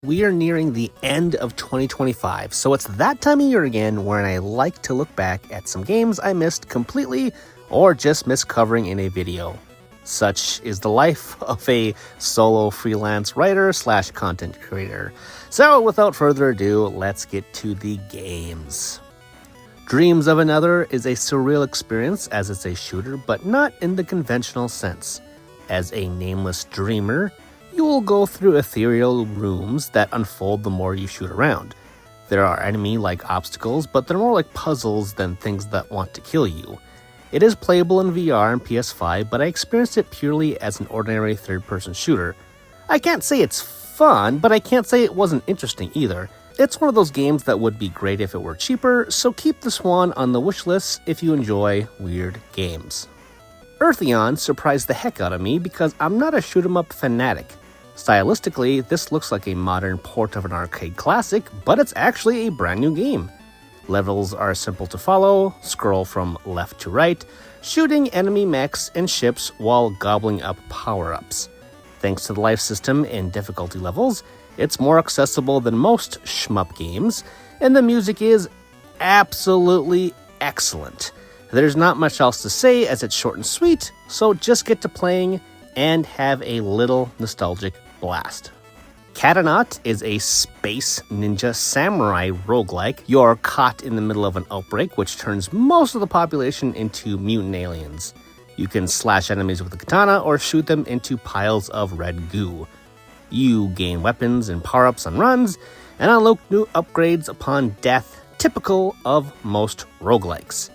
we are nearing the end of 2025, so it's that time of year again where I like to look back at some games I missed completely or just missed covering in a video. Such is the life of a solo freelance writer / content creator. So without further ado, let's get to the games. Dreams of Another is a surreal experience as it's a shooter, but not in the conventional sense. As a nameless dreamer, you will go through ethereal rooms that unfold the more you shoot around. There are enemy-like obstacles, but they're more like puzzles than things that want to kill you. It is playable in VR and PS5, but I experienced it purely as an ordinary third-person shooter. I can't say it's fun, but I can't say it wasn't interesting either. It's one of those games that would be great if it were cheaper, so keep this one on the wish list if you enjoy weird games. Earthion surprised the heck out of me because I'm not a shoot-'em-up fanatic. Stylistically, this looks like a modern port of an arcade classic, but it's actually a brand new game. Levels are simple to follow, scroll from left to right, shooting enemy mechs and ships while gobbling up power-ups. Thanks to the life system and difficulty levels, it's more accessible than most shmup games, and the music is absolutely excellent. There's not much else to say as it's short and sweet, so just get to playing and have a little nostalgic blast. Katanaut is a space ninja samurai roguelike. You're caught in the middle of an outbreak which turns most of the population into mutant aliens. You can slash enemies with a katana or shoot them into piles of red goo. You gain weapons and power-ups on runs and unlock new upgrades upon death, typical of most roguelikes.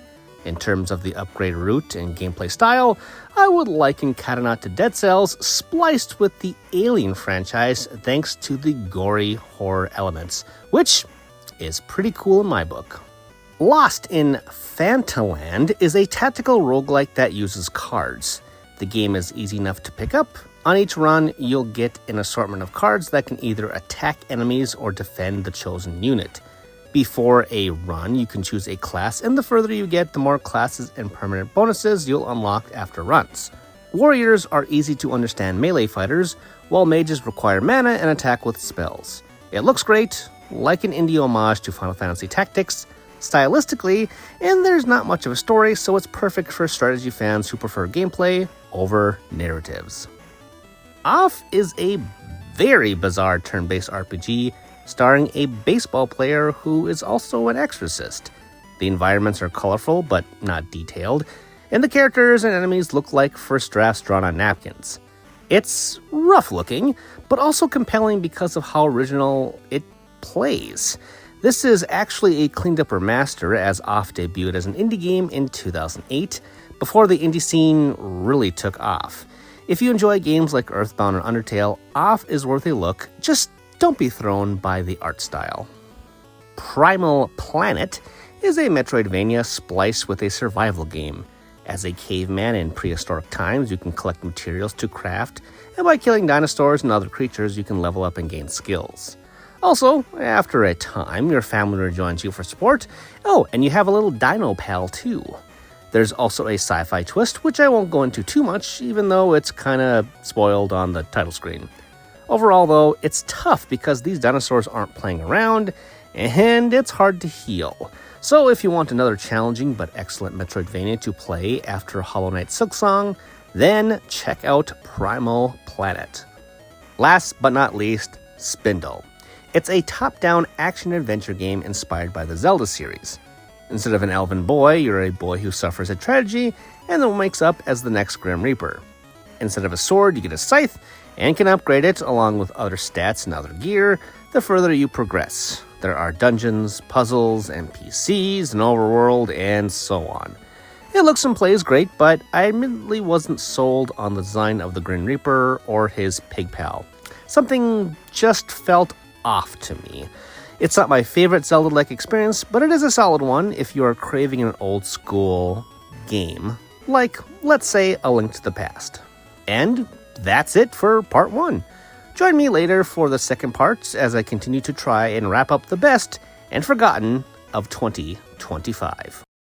In terms of the upgrade route and gameplay style, I would liken Katanaut to Dead Cells spliced with the Alien franchise thanks to the gory horror elements, which is pretty cool in my book. Lost in Fantaland is a tactical roguelike that uses cards. The game is easy enough to pick up. On each run, you'll get an assortment of cards that can either attack enemies or defend the chosen unit. Before a run, you can choose a class, and the further you get, the more classes and permanent bonuses you'll unlock after runs. Warriors are easy to understand melee fighters, while mages require mana and attack with spells. It looks great, like an indie homage to Final Fantasy Tactics, stylistically, and there's not much of a story, so it's perfect for strategy fans who prefer gameplay over narratives. Off is a very bizarre turn-based RPG starring a baseball player who is also an exorcist. The environments are colorful but not detailed, and the characters and enemies look like first drafts drawn on napkins. It's rough looking, but also compelling because of how original it plays. This is actually a cleaned up remaster, as Off debuted as an indie game in 2008, before the indie scene really took off. If you enjoy games like Earthbound or Undertale, Off is worth a look, just don't be thrown by the art style. Primal Planet is a Metroidvania spliced with a survival game. As a caveman in prehistoric times, you can collect materials to craft, and by killing dinosaurs and other creatures, you can level up and gain skills. Also, after a time, your family rejoins you for support. Oh, and you have a little dino pal too. There's also a sci-fi twist, which I won't go into too much, even though it's kinda spoiled on the title screen. Overall, though, it's tough because these dinosaurs aren't playing around, and it's hard to heal. So if you want another challenging but excellent Metroidvania to play after Hollow Knight Silksong, then check out Primal Planet. Last but not least, Spindle. It's a top-down action-adventure game inspired by the Zelda series. Instead of an elven boy, you're a boy who suffers a tragedy and then wakes up as the next Grim Reaper. Instead of a sword, you get a scythe, and can upgrade it along with other stats and other gear the further you progress. There are dungeons, puzzles, NPCs, an overworld, and so on. It looks and plays great, but I admittedly wasn't sold on the design of the Grim Reaper or his pig pal. Something just felt off to me. It's not my favorite Zelda-like experience, but it is a solid one if you are craving an old-school game, like, let's say, A Link to the Past. And that's it for part 1. Join me later for the second part as I continue to try and wrap up the best and forgotten of 2025.